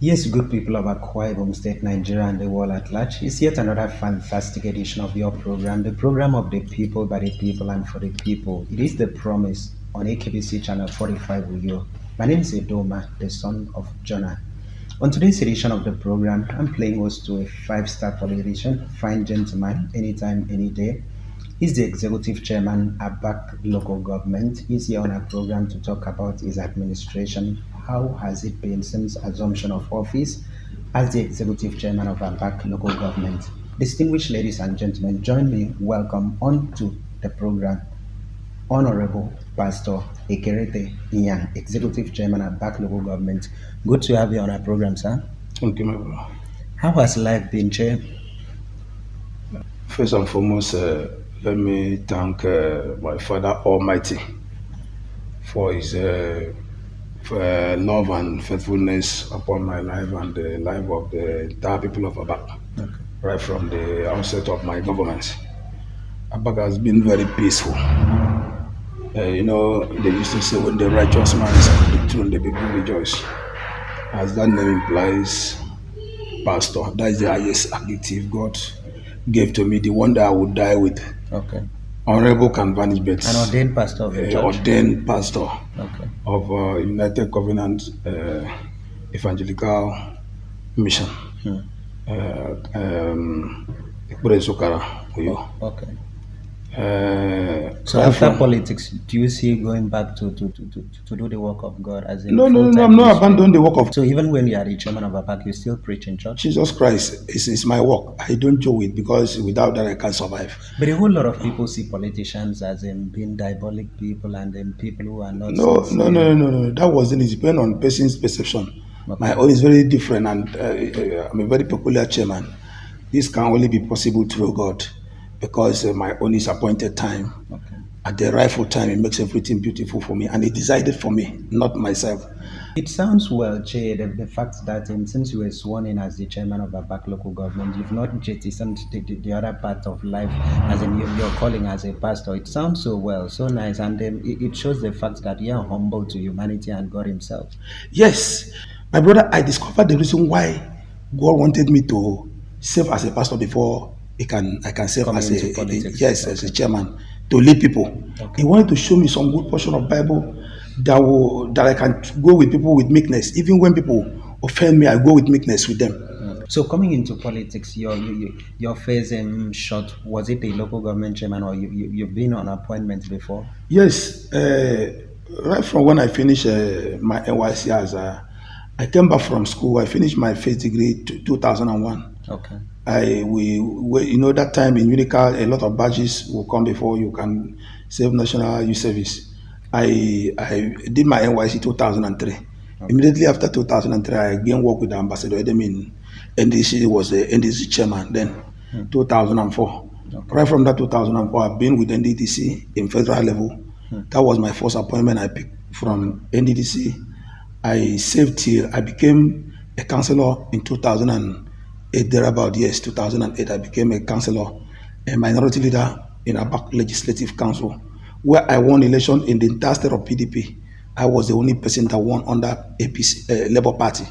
Yes, good people of Akwa Ibom State, Nigeria, and the world at large. It's yet another fantastic edition of your program, the program of the people, by the people, and for the people. It is the promise on AKBC channel 45 with you. My name is Edoma, the son of Jonah. On today's edition of the program, I'm playing host to a five-star politician, fine gentleman, anytime, any day. He's the executive chairman, Abak local government. He's here on our program to talk about his administration. How has it been since assumption of office as the executive chairman of Abak local government? Distinguished ladies and gentlemen, join me. Welcome on to the program, Honorable Pastor Ekerette Inyang, executive chairman at Abak local government. Good to have you on our program, sir. Thank you, my brother. How has life been, Chair? First and foremost, let me thank my Father Almighty for his love and faithfulness upon my life and the life of the entire people of Abak, right from the onset of my government. Abak has been very peaceful. They used to say when the righteous man is on the throne, the people rejoice. As that name implies, Pastor, that is the highest adjective God gave to me, the one that I would die with. Okay. Honorable can vanish, but An ordained pastor of the church. ordained pastor Okay. of United Covenant Evangelical Mission. Ekpere Sokara, Uyo. Okay. So right after from- politics, do you see going back to do the work of God as a No, full-time I'm not ministry? abandoning the work of So even when you are the chairman of ABAC, you still preach in church? Jesus Christ. It's my work. I don't joke it because without that I can't survive. But a whole lot of people see politicians as being diabolic people and people who are not No. sincere. That wasn't it. Depends on person's perception. Okay. My own is very different, and I'm a very peculiar chairman. This can only be possible through God, because my own is appointed time. Okay. At the rightful time, it makes everything beautiful for me, and He decided for me, not myself. It sounds well, Che, the fact that since you were sworn in as the chairman of ABAC local government, you've not jettisoned the other part of life, as in your calling as a pastor. It sounds so well, so nice, and it shows the fact that you are humble to humanity and God Himself. Yes, my brother, I discovered the reason why God wanted me to serve as a pastor before I can serve Come as into a politics. as a chairman, to lead people. Okay. He wanted to show me some good portion of Bible that I can go with people with meekness. Even when people offend me, I go with meekness with them. So coming into politics, your phase short, was it a local government chairman or you've been on appointments before? Yes, right from when I finished my NYC I came back from school. I finished my first degree 2001. Okay. That time in Unica, a lot of badges will come before you can serve national youth service. I did my NYC 2003. Okay. Immediately after 2003, I again worked with the Ambassador Edemin. NDC was the NDC chairman then, 2004. Okay. Right from that 2004, I've been with NDDC in federal level. That was my first appointment I picked from NDDC. I served till I became a councillor in 2008, thereabout, yes, 2008, I became a councillor, a minority leader in Abak Legislative Council, where I won election in the entire state of PDP. I was the only person that won under APC, Labour Party,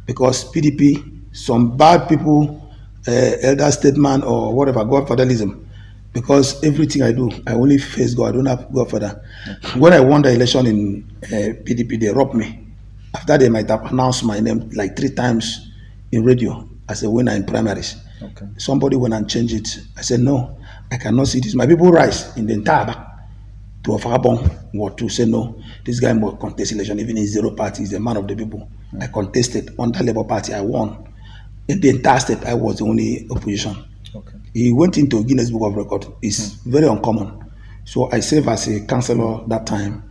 because PDP, some bad people, elder statesman or whatever, godfatherism, because everything I do, I only face God, I don't have godfather. When I won the election in PDP, they robbed me. After they might have announced my name like 3 times in radio as a winner in primaries. Okay. Somebody went and changed it. I said, no, I cannot see this. My people rise in the entire back to Ofagabong or to say, no, this guy must contest election, even in zero party, he's the man of the people. I contested under Labour Party, I won. In the entire state, I was the only opposition. Okay. He went into Guinness Book of Record. It's very uncommon. So I served as a councillor that time.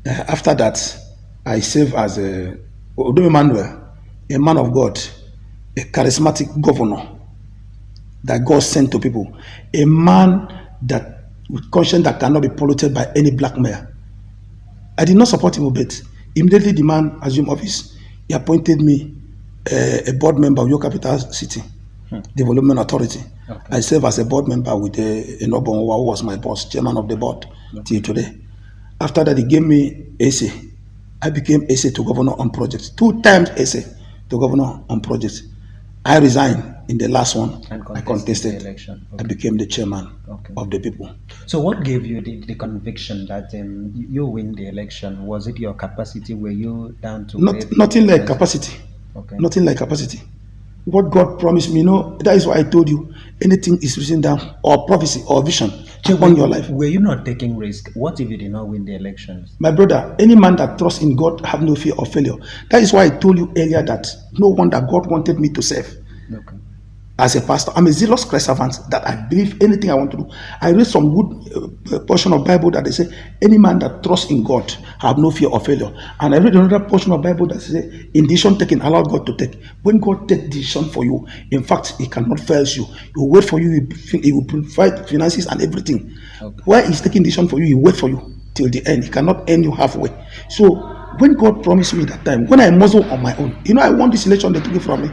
After that, I served as Odo Emmanuel, a man of God, a charismatic governor that God sent to people, a man that with conscience that cannot be polluted by any blackmail. I did not support him, but immediately the man assumed office. He appointed me a board member of your capital city development authority. Okay. I serve as a board member with Enobon, who was my boss, chairman of the board till today. After that, he gave me essay. I became essay to governor on projects. 2 times essay to governor on projects. I resigned in the last one. And I contested contested. the election. I Okay. became the chairman Okay. of the people. So, what gave you the conviction that you win the election? Was it your capacity? Were you down to pay for Nothing the like rest? capacity. Okay. Nothing like capacity. What God promised me, that is why I told you, anything is written down, or prophecy, or vision So upon your life. were you not taking risk? What if you did not win the elections? My brother, any man that trusts in God have no fear of failure. That is why I told you earlier that no one that God wanted me to serve. Okay. As a pastor, I'm a zealous Christ servant that I believe anything I want to do. I read some good portion of Bible that they say, any man that trusts in God have no fear of failure. And I read another portion of Bible that say, in decision taking, allow God to take. When God takes decision for you, in fact, He cannot fail you. He will wait for you. He will provide finances and everything. Okay. While He's taking decision for you, He will wait for you till the end. He cannot end you halfway. So when God promised me that time, when I muzzle on my own, I won this election, they took it from me.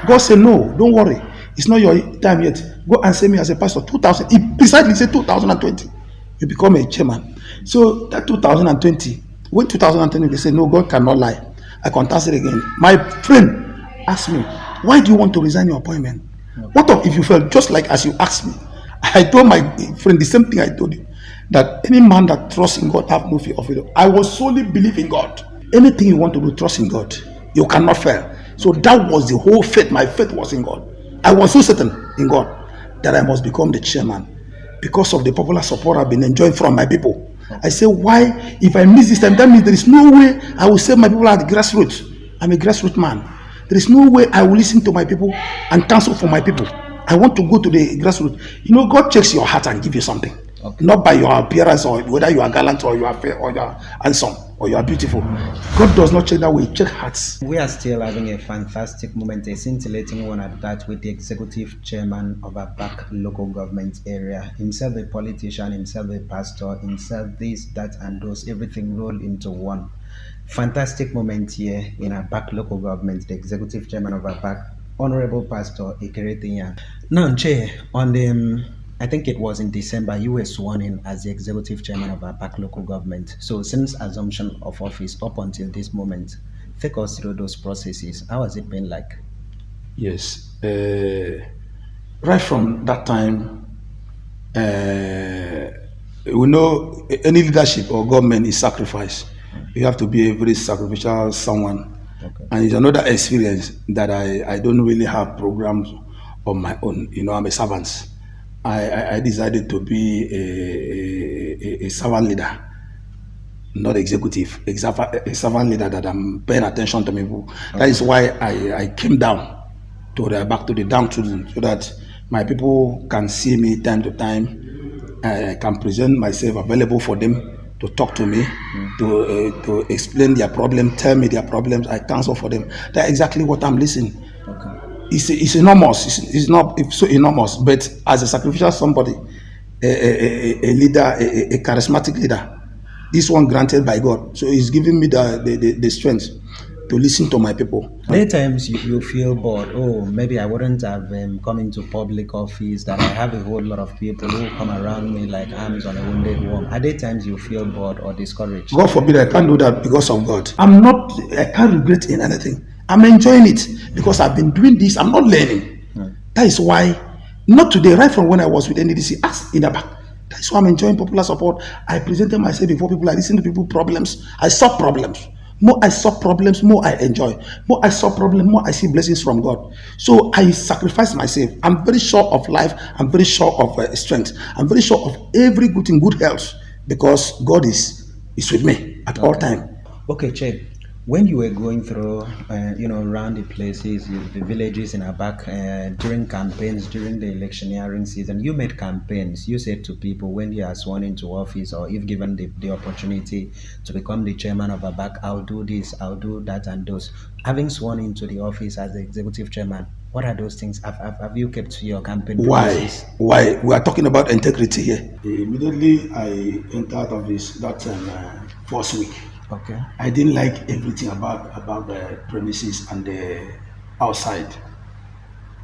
God said, no, don't worry. It's not your time yet. Go and send me as a pastor. 2000. He precisely said 2020. You become a chairman. So that 2020, when 2020, they said, no, God cannot lie. I contested again. My friend asked me, why do you want to resign your appointment? What if you felt just like as you asked me? I told my friend the same thing I told you, that any man that trusts in God have no fear of failure. I will solely believe in God. Anything you want to do, trust in God. You cannot fail. So that was the whole faith. My faith was in God. I was so certain in God that I must become the chairman because of the popular support I've been enjoying from my people. I say, why? If I miss this time, that means there is no way I will save my people at the grassroots. I'm a grassroots man. There is no way I will listen to my people and counsel for my people. I want to go to the grassroots. God checks your heart and give you something. Okay. Not by your appearance or whether you are gallant or you are fair or you are handsome or you are beautiful. God does not check that way. Check hearts. We are still having a fantastic moment, a scintillating one at that, with the executive chairman of Abak local government area. Himself a politician, himself a pastor, himself this, that, and those, everything rolled into one. Fantastic moment here in Abak local government, the executive chairman of Abak, Honorable Pastor Ekerette Inyang. Now, Che, on the I think it was in December, you were sworn in as the executive chairman of Abak local government. So since assumption of office up until this moment, take us through those processes. How has it been like? Yes. Right from that time, we know any leadership or government is sacrifice. You have to be a very sacrificial someone. Okay. And it's another experience that I don't really have programs on my own. I'm a servant. I decided to be a servant leader, not executive, a servant leader that I'm paying attention to people. Okay. That is why I came down back to the downtrodden so that my people can see me time to time. I can present myself available for them to talk to me, to explain their problem, tell me their problems. I counsel for them. That's exactly what I'm listening. Okay. It's enormous. It's so enormous. But as a sacrificial somebody, a leader, a charismatic leader, this one granted by God. So He's giving me the strength to listen to my people. Many times you feel bored. Oh, maybe I wouldn't have come into public office, that I have a whole lot of people who come around me like arms on a wounded worm. Are there times you feel bored or discouraged? God forbid, I can't do that because of God. I can't regret in anything. I'm enjoying it because I've been doing this. I'm not learning. That is why, not today, right from when I was with NDDC, as in Abak. That is why I'm enjoying popular support. I presented myself before people. I listen to people's problems. I solve problems. More I solve problems, more I enjoy. More I solve problems, more I see blessings from God. So I sacrifice myself. I'm very sure of life. I'm very sure of strength. I'm very sure of every good thing, good health, because God is with me at all time. Okay, Che. When you were going through, around the places, the villages in Abak, during campaigns, during the electioneering season, you made campaigns. You said to people, when you are sworn into office, or if given the opportunity to become the chairman of Abak, I'll do this, I'll do that, and those. Having sworn into the office as the executive chairman, what are those things? Have you kept your campaign promises? Why? We are talking about integrity here. Immediately I entered office that time, first week. Okay. I didn't like everything about the premises and the outside.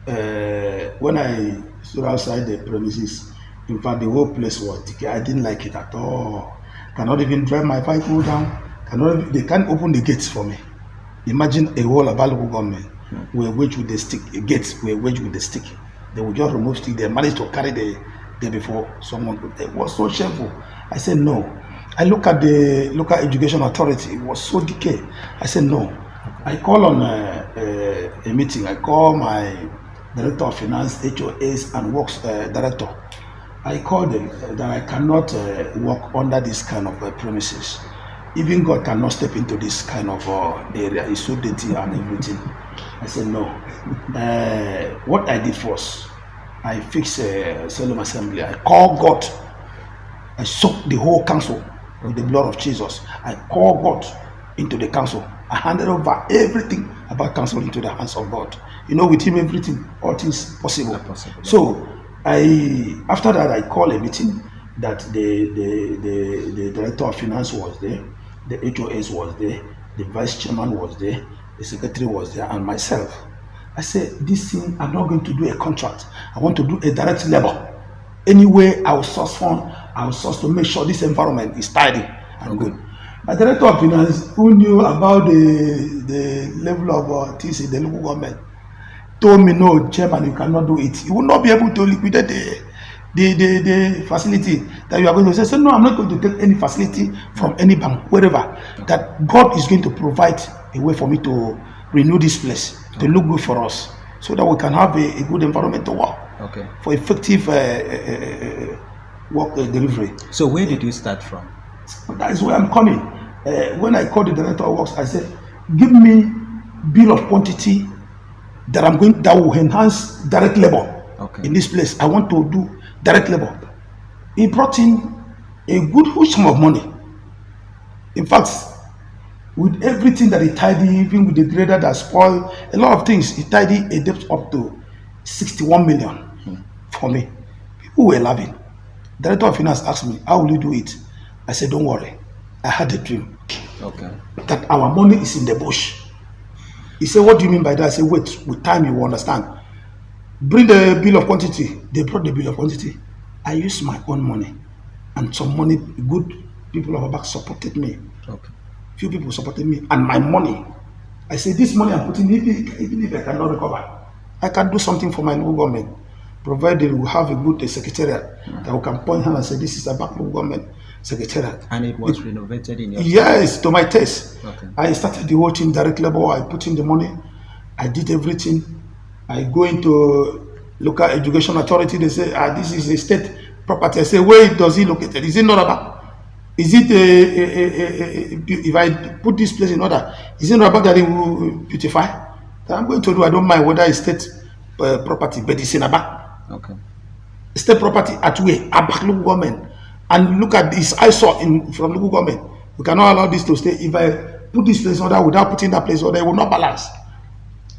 When I stood outside the premises, in fact, the whole place was decay. I didn't like it at all. Cannot even drive my vehicle down. They can't open the gates for me. Imagine a whole Abak local government were wedged with the stick, gates were wedged with the stick. They would just remove stick. They managed to carry the there before someone could. It was so shameful. I said no. I look at the local education authority. It was so decayed. I said no. I call on a meeting. I call my director of finance, HOAs and works director. I called them that I cannot work under this kind of premises. Even God cannot step into this kind of area. It's so dirty and everything. I said no. What I did first, I fixed a solemn assembly. I called God. I soaked the whole council with the blood of Jesus. I called God into the council. I handed over everything about council into the hands of God. You know, with him everything, all things possible. So after that I called a meeting that the director of finance was there, the HOS was there, the vice chairman was there, the secretary was there, and myself. I said, this thing, I'm not going to do a contract. I want to do a direct labor. Anyway, I will source fund, I will source to make sure this environment is tidy and good. The director of finance, who knew about the level of things in the local government, told me, no, chairman, you cannot do it. You will not be able to liquidate the facility that you are going to say. So no, I'm not going to take any facility from any bank, wherever. That God is going to provide a way for me to renew this place, to look good for us, so that we can have a good environment to work for effective work delivery. So where did you start from? That is where I'm coming. When I called the director of works, I said, give me bill of quantity that will enhance direct labor in this place. I want to do direct labor. He brought in a good huge sum of money. In fact, with everything that he tidied, even with the grader that spoiled a lot of things, he tidied a debt up to 61 million for me. People were laughing. The director of finance asked me, how will you do it? I said, don't worry. I had a dream that our money is in the bush. He said, what do you mean by that? I said, wait, with time you will understand. Bring the bill of quantity. They brought the bill of quantity. I used my own money, and some money, good people of Abak supported me. Few people supported me, and my money. I said, this money I'm putting, even if I cannot recover, I can do something for my local government, provided we have a good secretariat that we can point hand and say, this is Abak local government secretariat. And it was renovated in your Yes, to my taste. I started the whole thing direct labor. I put in the money. I did everything. I go into local education authority. They say, this is a state property. I say, where does it located? Is it not Abak? Is it if I put this place in order, is it not Abak that it will beautify? That I'm going to do. I don't mind whether it's state property, but it's in Abak. State property at where? Abak local government. And look at this, I saw from local government. We cannot allow this to stay. If I put this place in order without putting that place in order, it will not balance.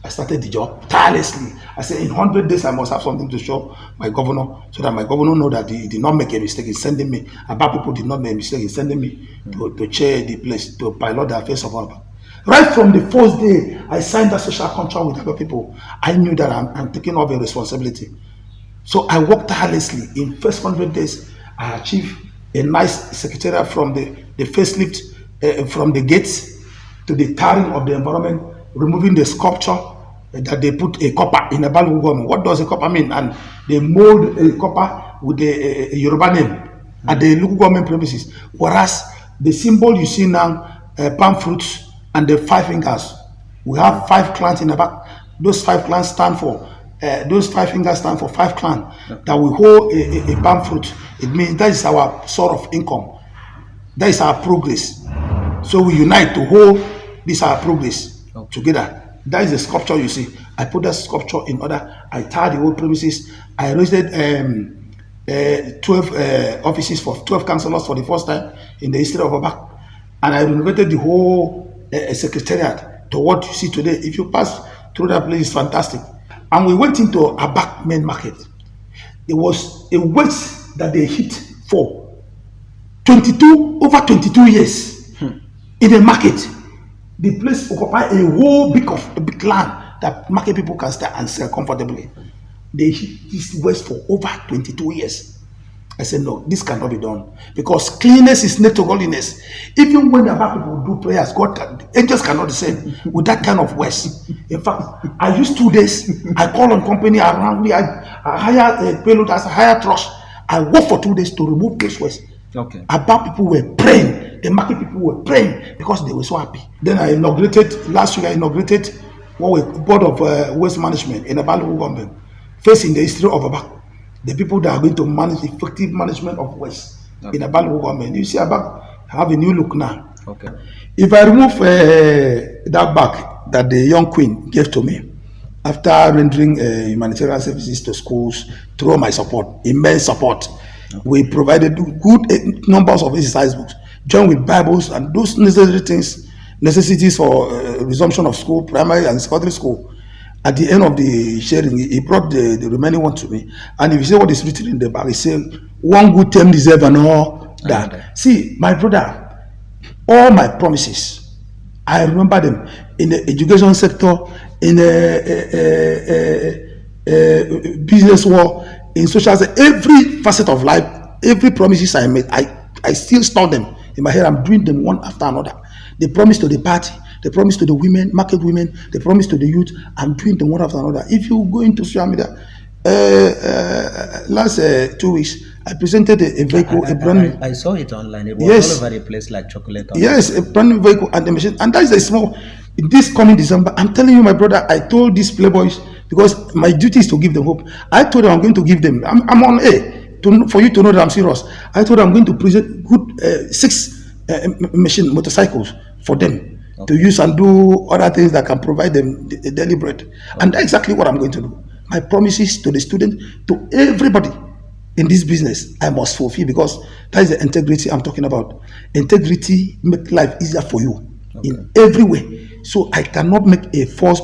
I started the job tirelessly. I said, in 100 days, I must have something to show my governor, so that my governor know that he did not make a mistake in sending me. Abak people did not make a mistake in sending me to chair the place, to pilot the affairs of Abak. Right from the first day, I signed that social contract with other people. I knew that I'm taking over a responsibility. So I worked tirelessly. In first 100 days, I achieved a nice secretariat from the facelift, from the gates to the tarring of the environment, removing the sculpture that they put a copper in a Abak government. What does a copper mean? And they mold a copper with a Yoruba name at the local government premises. Whereas the symbol you see now, palm fruits and the 5 fingers, we have 5 clans in Abak. Those 5 clans stand for. Those 5 fingers stand for 5 clans that we hold a palm fruit. It means that is our source of income. That is our progress. So we unite to hold this our progress together. That is the sculpture you see. I put that sculpture in order. I tied the whole premises. I raised 12 offices for 12 councillors for the first time in the history of Abak. And I renovated the whole secretariat to what you see today. If you pass through that place, it's fantastic. And we went into Abak main market. It was a weight that they hit for over 22 years in the market. The place occupy a whole big land that market people can stay and sell comfortably. They hit this west for over 22 years. I said, no, this cannot be done because cleanness is next to godliness. Even when the Abak people do prayers, angels cannot descend with that kind of waste. In fact, I used 2 days. I call on company around me. I hire a payload as a higher trust. I work for 2 days to remove those waste. Okay. Abak people were praying. The market people were praying because they were so happy. Then last week I inaugurated Board of Waste Management in Abak local government, facing the history of Abak. The people that are going to manage effective management of waste in Abak local government. You see, Abak have a new look now. Okay. If I remove that bag that the young queen gave to me after rendering humanitarian services to schools through my support, immense support, we provided good numbers of exercise books, joined with Bibles and those necessities for resumption of school, primary and secondary school. At the end of the sharing, he brought the remaining one to me. And if you see what is written in the bag, he said, one good term deserve and all that. See, my brother, all my promises, I remember them in the education sector, in the business world, in social sector, every facet of life, every promises I made, I still store them in my head. I'm doing them one after another. They promise to the party, they promise to the women, market women, they promise to the youth. I'm doing them one after another. If you go into social media, last 2 weeks, I presented a vehicle, a brand new. I saw it online. It was all over the place like chocolate. Yes, a brand new vehicle and the machine. And that is a small. This coming December, I'm telling you, my brother, I told these playboys, because my duty is to give them hope. I told them I'm going to give them. I'm on A for you to know that I'm serious. I told them I'm going to present good 6 motorcycles for them to use and do other things that can provide them the daily bread. And that's exactly what I'm going to do. My promises to the student, to everybody in this business, I must fulfill, because that is the integrity I'm talking about. Integrity make life easier for you in every way. So I cannot make a false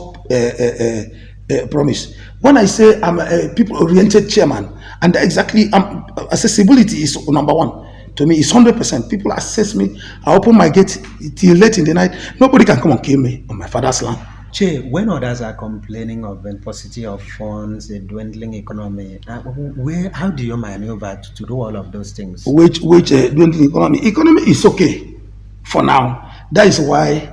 promise. When I say I'm a people-oriented chairman, and exactly accessibility is number one. To me, it's 100%. People assess me. I open my gate till late in the night. Nobody can come and kill me on my father's land. Che, when others are complaining of the paucity of funds, a dwindling economy, how do you maneuver to do all of those things? Which dwindling economy? Economy is okay for now. That is why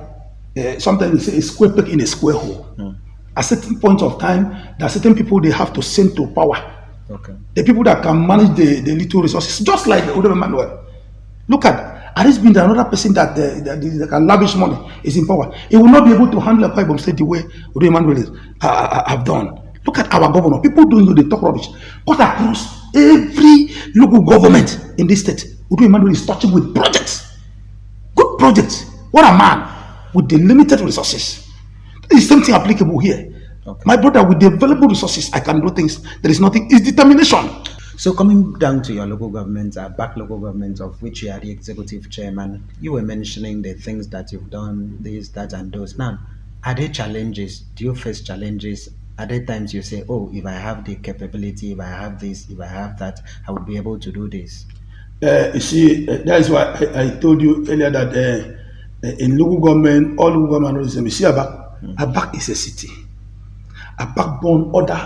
sometimes we say a square peg in a square hole. At certain point of time, there are certain people they have to send to power. Okay. The people that can manage the little resources, just like the Odom Emmanuel. Look at this being another person that can lavish money is in power. He will not be able to handle a pipe state the way Odom Emmanuel have done. Look at our governor. People don't know, they talk rubbish. Cut across every local government in this state, Odom Emmanuel is touching with projects. Good projects. What a man with the limited resources. The same thing applicable here. Okay. My brother, with the available resources, I can do things. There is nothing. It's determination. So coming down to your local government, Abak local government, of which you are the executive chairman, you were mentioning the things that you've done, this, that, and those. Now, are there challenges? Do you face challenges? Are there times you say, oh, if I have the capability, if I have this, if I have that, I would be able to do this? You see, that is why I told you earlier that in local government, all local government, you see, Abak is a city. A backbone other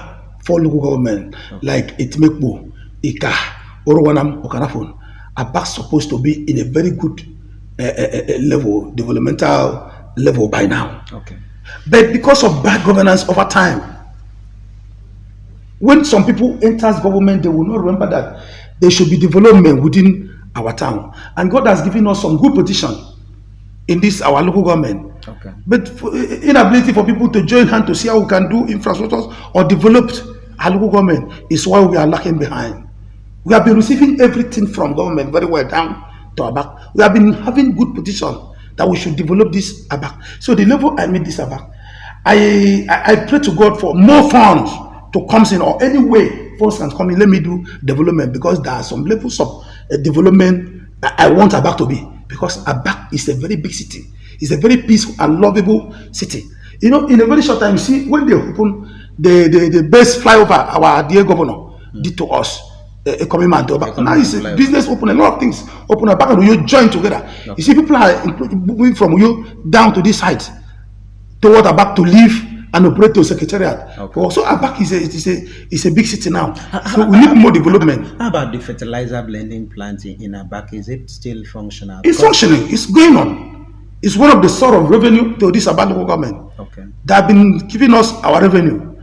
4 local government like Itimekbo, Ika, Orowanam, Okanafon. Abak supposed to be in a very good level, developmental level by now. Okay. But because of bad governance over time, when some people enters government, they will not remember that there should be development within our town. And God has given us some good position in this our local government. Okay. But inability for people to join hands to see how we can do infrastructures or develop our local government is why we are lacking behind. We have been receiving everything from government very well down to Abak. We have been having good position that we should develop this Abak. So the level I made this Abak, I pray to God for more funds to come in, or any way funds can come in. Let me do development, because there are some levels of development I want Abak to be, because Abak is a very big city. It's a very peaceful and lovable city. You know, in a very short time, you see, when they open the best flyover, our dear governor did to us, a coming man to Abak. Now it's a business open, a lot of things open. Abak and Uyo join together. Okay. You see, people are moving from Uyo down to this side toward Abak to live and operator secretariat. Okay. Also, Abak is a big city now, so we need more development. How about the fertilizer blending plant in Abak? Is it still functional? It's Because functioning. It's going on. It's one of the sort of revenue to this Abak local government. okay, They have been giving us our revenue.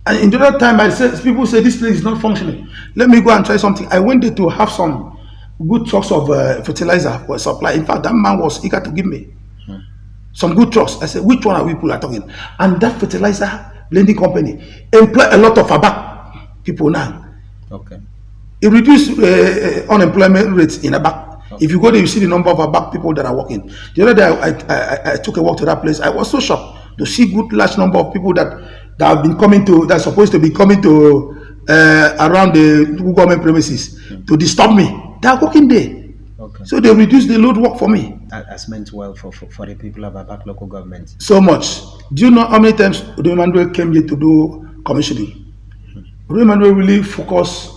And in the other time, people say this place is not functioning. Let me go and try something. I went there to have some good trucks of fertilizer for supply. In fact, that man was eager to give me some good trucks. I said, which one are we people are talking? And that fertilizer blending company employ a lot of Abak people now. okay, It reduced unemployment rates in Abak. If you go there, you see the number of Abak people that are working. The other day, I took a walk to that place. I was so shocked to see good large number of people that have been coming to, that's supposed to be coming to around the government premises to disturb me. They are working there. okay. So they reduce the load work for me. Has meant well for the people of Abak local government. So much. Do you know how many times Udo Emmanuel came here to do commissioning? Udo Emmanuel really focused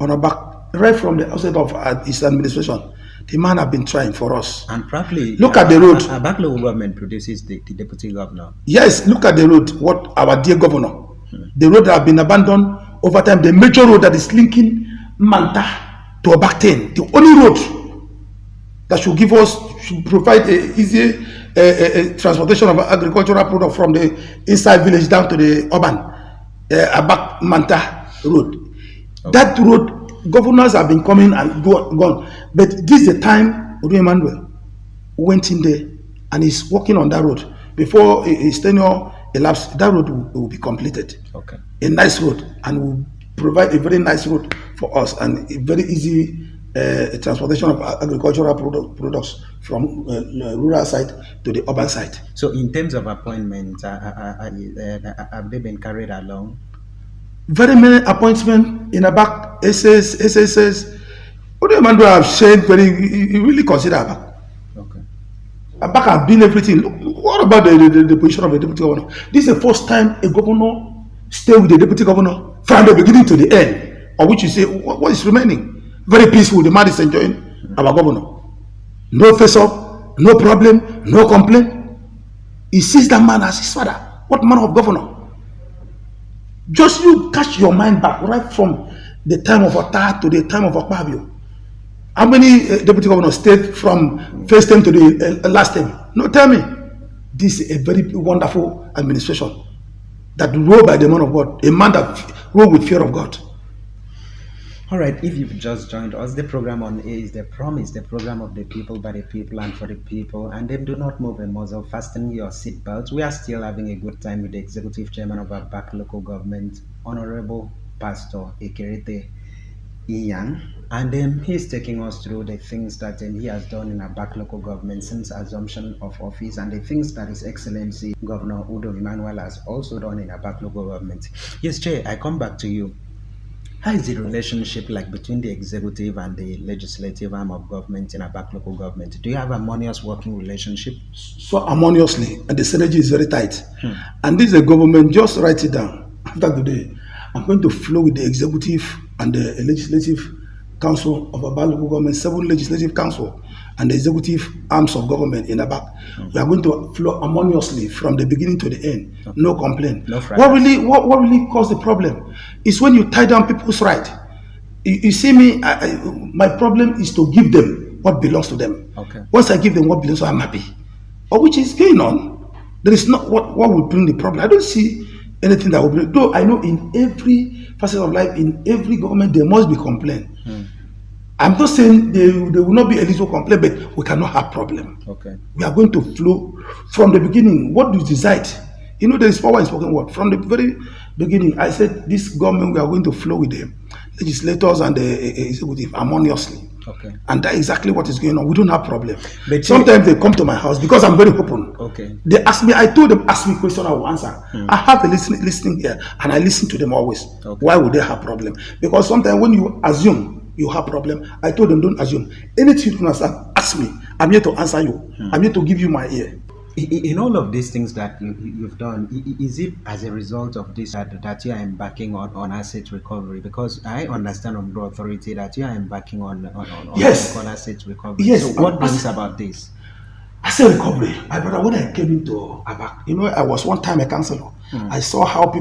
on Abak right from the outset of his administration. The man have been trying for us. And probably Look at the road. Abak local government produces the deputy governor. Yes, look at the road. What our dear governor, the road that have been abandoned over time, the major road that is linking Manta to Abak 10, the only road that should give us, should provide a easy transportation of agricultural product from the inside village down to the urban Abak Manta road. Okay. That road, governors have been coming and gone, but this is the time Udo Emmanuel went in there and is working on that road. Before his tenure elapsed, that road will be completed. Okay. A nice road, and will provide a very nice road for us and a very easy transportation of agricultural products from rural side to the urban side. So, in terms of appointments, have they been carried along? Very many appointments in Abak, SSS. Udo Emmanuel have said he really consider Abak. Okay. Abak have been everything. Look, what about the position of a deputy governor? This is the first time a governor stay with the deputy governor from the beginning to the end, or which you say, what is remaining? Very peaceful. The man is enjoying our governor. No face up, no problem, no complaint. He sees that man as his father. What manner of governor? Just you catch your mind back right from the time of Ota to the time of Akpabio. How many deputy governors stayed from first term to the last term? No, tell me. This is a very wonderful administration that ruled by the man of God, a man that ruled with fear of God. All right, if you've just joined us, the program on A is the promise, the program of the people, by the people, and for the people. And then do not move a muzzle, fasten your seatbelts. We are still having a good time with the executive chairman of our Abak local government, Honorable Pastor Ekerette Inyang. And he's taking us through the things that he has done in Abak local government since assumption of office, and the things that His Excellency Governor Udo Emmanuel has also done in Abak local government. Yes, Chair, I come back to you. How is the relationship like between the executive and the legislative arm of government in Abak local government? Do you have a harmonious working relationship? So harmoniously, and the synergy is very tight. And this is a government, just write it down. After today, I'm going to flow with the executive and the legislative council of Abak local government, 7 legislative council, and the executive arms of government in Abak. We are going to flow harmoniously from the beginning to the end. No complaint. No what really caused the problem is when you tie down people's right. You see me, my problem is to give them what belongs to them. Okay. Once I give them what belongs to them, I'm happy. But which is going on, there is not what will bring the problem. I don't see anything that will bring, though I know in every facet of life, in every government, there must be complaint. I'm not saying there will not be a little complaint, but we cannot have problem. Okay. We are going to flow from the beginning. What you decide, you know, there is power in spoken word. From the very beginning, I said this government, we are going to flow with the legislators and the executive harmoniously. Okay. And that's exactly what is going on. We don't have problem. But sometimes they come to my house because I'm very open. Okay. They ask me, I told them, ask me question, I will answer. I have a listening here, and I listen to them always. Okay. Why would they have problem? Because sometimes when you assume you have problem, I told them, don't assume. Anything you can ask me. I'm here to answer you. I'm here to give you my ear. In all of these things that you've done, is it as a result of this that you are embarking on asset recovery? Because I understand from the authority that you are embarking on Yes. asset recovery. Yes. So what brings about this? I say recovery. My brother, when I came into Abak, I was one time a councillor. I saw how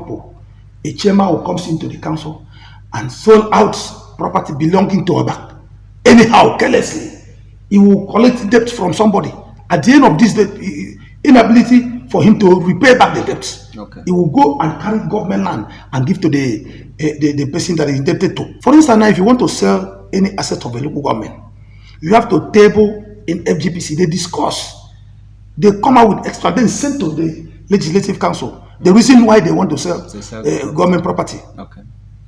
a chairman who comes into the council and sold out property belonging to Abak. Anyhow, carelessly, he will collect debt from somebody. At the end of this debt, inability for him to repay back the debts, he will go and carry government land and give to the person that is indebted to. For instance, now, if you want to sell any asset of a local government, you have to table in FGPC. They discuss. They come out with extra, then send to the legislative council the reason why they want to sell government property.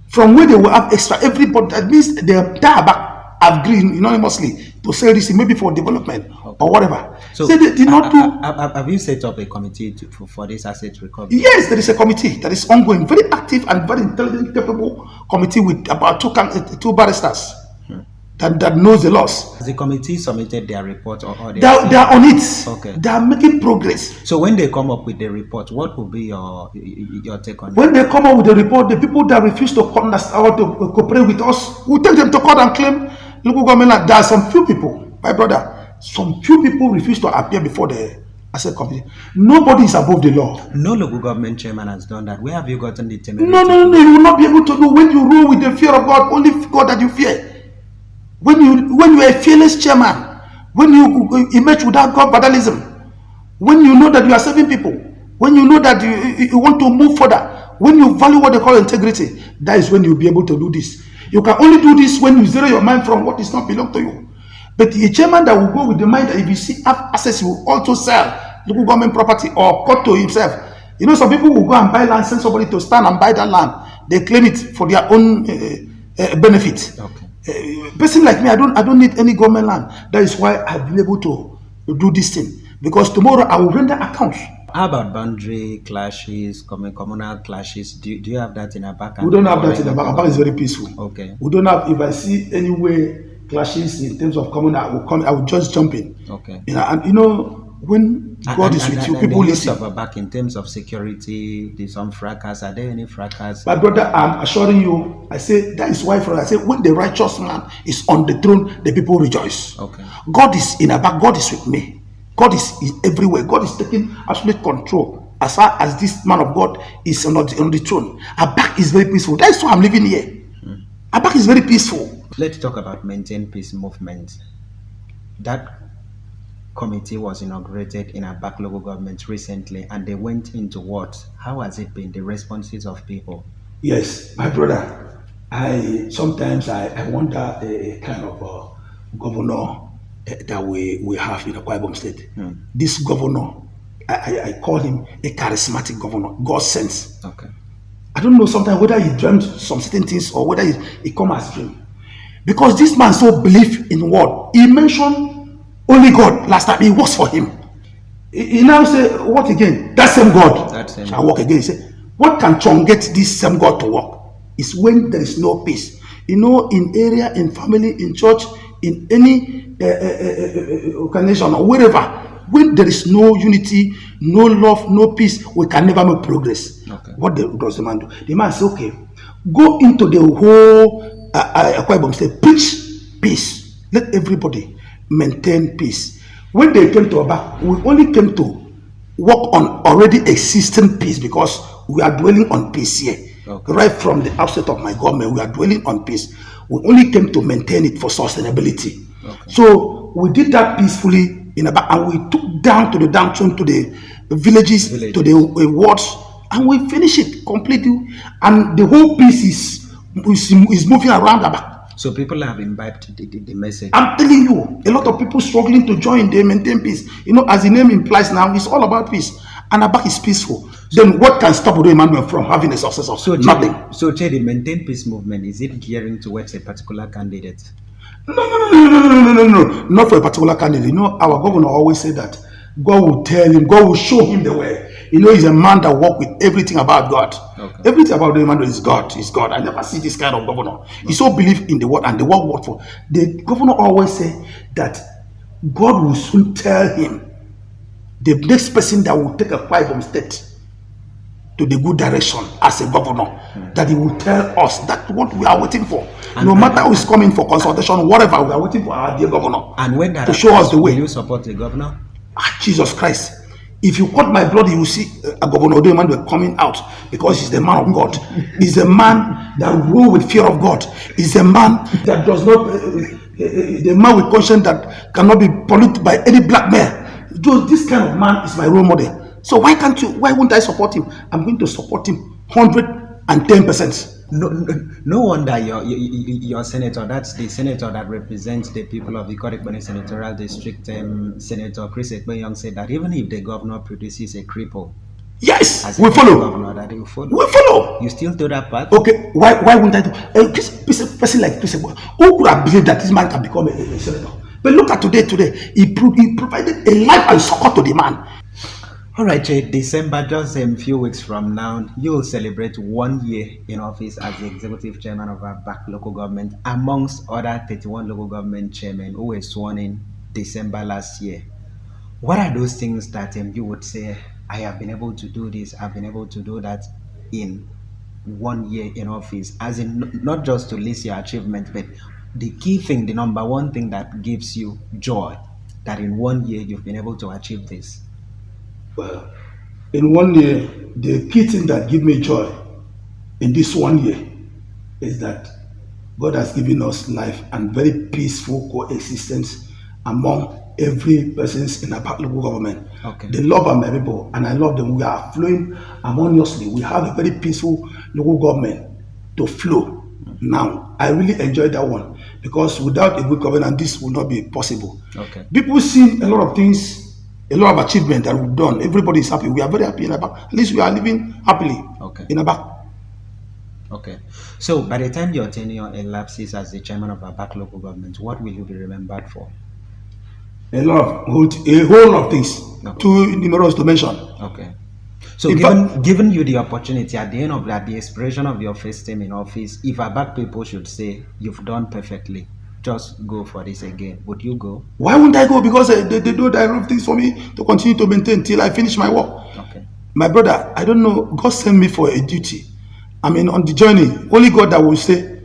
From where they will have extra, everybody, that means the Abak agree unanimously to sell this maybe for development or whatever. So they did not do. Have you set up a committee for this asset recovery? Yes, there is a committee that is ongoing, very active and very intelligent, capable committee with about two barristers that knows the laws. Has the committee submitted their report or they are on it? Okay. They are making progress. So when they come up with the report, what will be your take on it? When they come up with the report, the people that refuse to understand or to cooperate with us, we take them to court and claim local government. There are some few people, my brother, some few people refuse to appear before the asset committee. Nobody is above the law. No local government chairman has done that. Where have you gotten the temerity? No, you will not be able to do when you rule with the fear of God, only God that you fear. When you are a fearless chairman, when you emerge without God vandalism, when you know that you are serving people, when you know that you want to move further, when you value what they call integrity, that is when you'll be able to do this. You can only do this when you zero your mind from what does not belong to you. But a chairman that will go with the mind that if you see access, he will also sell local government property or cut to himself. Some people will go and buy land, send somebody to stand and buy that land. They claim it for their own benefit. Person like me, I don't need any government land. That is why I've been able to do this thing. Because tomorrow I will render accounts. How about boundary clashes, communal clashes? Do you have that in Abak? We don't have that in Abak. Abak is very peaceful. Okay. We don't have. If I see any way clashes in terms of communal, I will just jump in. Okay. When God is with you, people listen. Abak in terms of security, there's some fracas. Are there any fracas? My brother, I'm assuring you. I say that is why. I say when the righteous man is on the throne, the people rejoice. Okay. God is in Abak. God is with me. God is everywhere. God is taking absolute control as far as this man of God is on the throne. Abak is very peaceful. That is why I'm living here. Abak is very peaceful. Let's talk about maintain peace movement. That committee was inaugurated in Abak local government recently, and they went into what? How has it been? The responses of people? Yes, my brother. Sometimes I wonder a kind of governor that we have in Akwa Ibom State. This governor, I call him a charismatic governor, God sent. Okay. I don't know sometimes whether he dreamt some certain things or whether he come as dream. Because this man so believe in word. He mentioned only God last time. He works for him. He now say, what again? That same God shall work again. He say, what can chongate this same God to work? It's when there is no peace. In area, in family, in church, in any organization or wherever, when there is no unity, no love, no peace, we can never make progress. Okay. What does the man do? The man says, okay, go into the whole Akwa Ibom State, preach peace. Let everybody maintain peace. When they came to Abak, we only came to work on already existing peace because we are dwelling on peace here. Okay. Right from the outset of my government, we are dwelling on peace. We only came to maintain it for sustainability. Okay. So we did that peacefully in Abak, and we took down to the downtown, to the villages, to the wards, and we finished it completely. And the whole piece is moving around Abak. So people have imbibed the message. I'm telling you, a lot of people struggling to join, they maintain peace. As the name implies now, it's all about peace. And Abak is peaceful. Then what can stop Udo Emmanuel from having a success of nothing? So the maintain peace movement, is it gearing towards a particular candidate? No. Not for a particular candidate. Our governor always said that God will tell him, God will show him the way. He's a man that works with everything about God. Okay. Everything about the man is God. Is God. I never see this kind of governor. Okay. He so believe in the word, and the word worked for. The governor always say that God will soon tell him the next person that will take a Akwa Ibom State to the good direction as a governor, that he will tell us that what we are waiting for. No matter who is coming for consultation, whatever, we are waiting for our dear governor. And when that to show us the way. Will you support the governor? Ah, Jesus Christ. If you cut my blood, you will see a Governor Odeman coming out because he's the man of God. He's a man that rule with fear of God. He's a man that does not, the man with conscience that cannot be polluted by any black man. This kind of man is my role model. So why won't I support him? I'm going to support him 110%. No wonder your senator, that's the senator that represents the people of the Ekerette Senatorial District, Senator Ekerette Inyang, said that even if the governor produces a cripple, yes, we follow. Governor, that he will follow. We follow. You still do that part? Okay, why wouldn't I do? A person like this, who could have believed that this man can become a senator? But look at today. He provided a life and support to the man. All right, Jay, December, just a few weeks from now, you will celebrate 1 year in office as the executive chairman of Abak local government, amongst other 31 local government chairmen who were sworn in December last year. What are those things that you would say, I have been able to do this, I've been able to do that in 1 year in office, as in not just to list your achievement, but the key thing, the number one thing that gives you joy, that in 1 year you've been able to achieve this? Well, in 1 year, the key thing that gives me joy in this 1 year is that God has given us life and very peaceful coexistence among every persons in our local government. Okay. They love my people and I love them. We are flowing harmoniously. We have a very peaceful local government to flow. Now, I really enjoy that one because without a good government, this would not be possible. Okay. People see a lot of things, a lot of achievement that we've done. Everybody is happy. We are very happy in Abak. At least we are living happily in Abak. Okay. So by the time your tenure elapses as the chairman of Abak local government, what will you be remembered for? A whole lot of things. Okay. Too numerous to mention. Okay. So given you the opportunity at the end of that, the expiration of your first term in office, if Abak people should say you've done perfectly, just go for this again, would you go? Why wouldn't I go? Because they do direct things for me to continue to maintain till I finish my work. Okay. My brother, I don't know, God sent me for a duty. I mean, on the journey, only God that will say,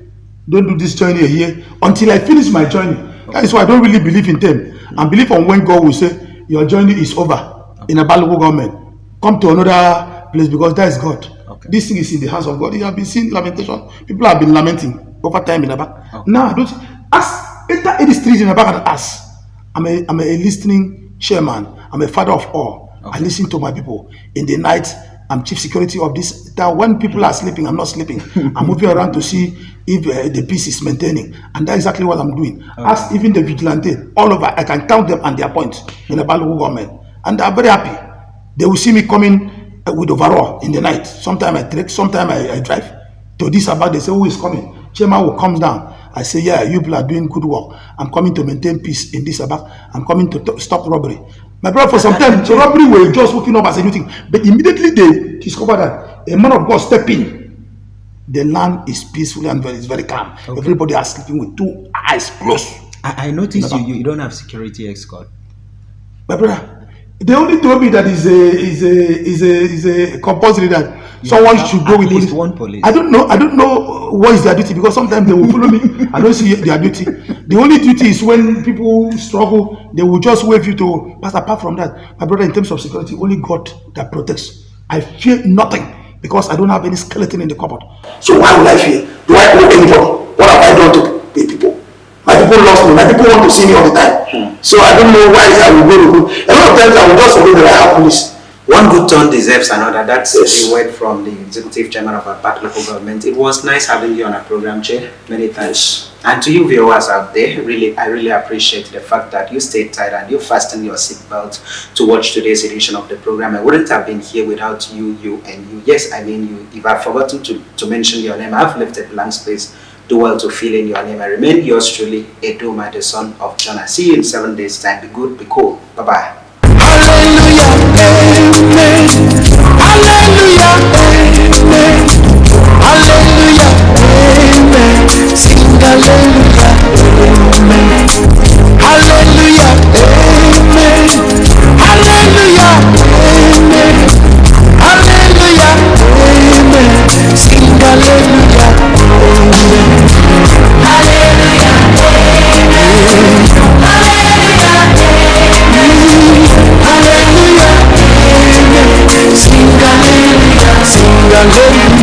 don't do this journey a year until I finish my journey. Okay. That is why I don't really believe in them. I believe on when God will say, your journey is over in a local government. Come to another place because that is God. Okay. This thing is in the hands of God. You have been seeing lamentation. People have been lamenting over time in Abak. Okay. Now, don't ask, enter any street in Abak and ask. I'm a listening chairman. I'm a father of all. Okay. I listen to my people. In the night, I'm chief security of this. That when people are sleeping, I'm not sleeping. I'm moving around to see if the peace is maintaining. And that's exactly what I'm doing. Okay. Ask even the vigilante, all over. I can count them and their points in the local government. And they're very happy. They will see me coming with overall in the night. Sometimes I trek, sometimes I drive. To this about, they say, who is coming? Chairman will come down. I say, yeah, you people are doing good work. I'm coming to maintain peace in this Abak. I'm coming to stop robbery. My brother, for some time, the robbery were just waking up as a new thing. But immediately they discover that a man of God step in. The land is peaceful and it's very calm. Okay. Everybody are sleeping with two eyes closed. I noticed you don't have security escort. My brother, they only told me that is a compulsory that someone should go with police. One police. I don't know what is their duty because sometimes they will follow me. I don't see their duty. The only duty is when people struggle, they will just wave you to pass. Apart from that, my brother, in terms of security, only God that protects. I fear nothing because I don't have any skeleton in the cupboard. So why would I fear? Do I owe anybody? What have I done to pay people? My people lost me. My people want to see me all the time. So I don't know why I will go to a lot of times I will just forget that I have police. One good turn deserves another. That's a word from the executive chairman of Abak local government. It was nice having you on our program, Chair. Many thanks. And to you viewers out there, I really appreciate the fact that you stayed tight and you fastened your seatbelt to watch today's edition of the program. I wouldn't have been here without you, and you. Yes, I mean you. If I've forgotten to mention your name, I've left a blank space. Do well to fill in your name. I remain yours truly, Edoma, the son of John. I see you in 7 days' time. Be good, be cool. Bye-bye. Hallelujah, amen. Hallelujah, amen. Hallelujah, amen. Sing hallelujah, amen. Hallelujah, amen. Hallelujah, amen. Hallelujah, amen. Sing hallelujah, amen. Hallelujah, amen. Hallelujah, amen. hallelujah.